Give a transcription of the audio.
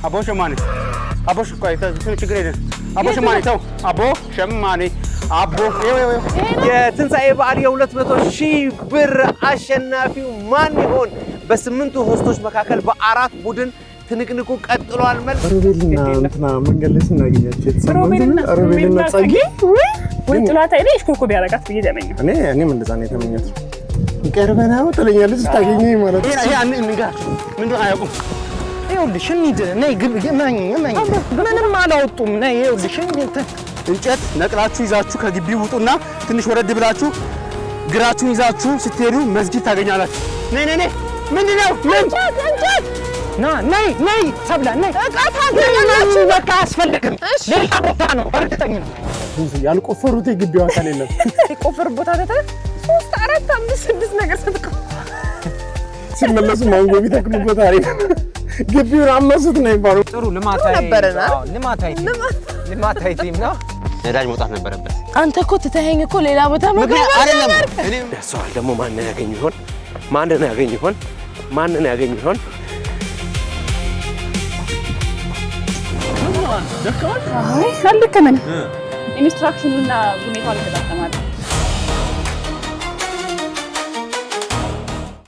አቦ ሸማኔ አቦ ሽኳይ ችግር የለም አቦ ሸማኔ ተው አቦ ሸማኔ አቦ የትንሣኤ በዓል የ200,000 ብር አሸናፊው ማን ይሆን? በስምንቱ ሆስቶች መካከል በአራት ቡድን ትንቅንቁ ቀጥሏል። መልስ ሮቤልና እንትና መንገድ ላይ ስናገኛቸው የተሰማኝ ሮቤልና ጻጊ ወይ ጥላታ አይደል እሽኮኮ ቢያረጋት ብዬ ደመኝ እኔም እንደዛ ነው የተመኘሁት። ይቀርበና ትለኛለች ስታገኘኝ ማለት ነው። ይሄ እንጋችሁ ምንድን አያውቁም። ይኸውልሽ እንሂድ ነይ ግብ ማኝ ምንም አላወጡም። ነይ ይኸውልሽ እንጨት ነቅላችሁ ይዛችሁ ከግቢው ውጡና ትንሽ ወረድ ብላችሁ ግራችሁን ይዛችሁ ስትሄዱ መስጊድ ታገኛላችሁ። ነይ ነይ ነይ ምንድነው እንጨት ነይ ሰብላ ነይ እቃታ ታገኛላችሁ። በቃ አስፈልግም ሌላ ቦታ ነው እርግጠኛ ነው። ያልቆፈሩት የግቢው አካል የለም። ሲቆፈር ቦታ ተተ 3 4 5 6 ነገር ስትቆ ሲመለሱ ማንጎ ቢተክሉበት አሪፍ ግቢውን አመሱት ነው የሚባለው። ጥሩ ልማታዊ ቲም ነው። ነዳጅ መውጣት ነበረበት። አንተ እኮ ትተኸኝ እኮ ሌላ ቦታ አይደለም እኔም ያሰዋል ደግሞ ማንን ያገኝ ይሆን? ማንን ያገኝ ይሆን? አይ አልከመን ኢንስትራክሽኑና ሁኔታው አልተጣጣማል።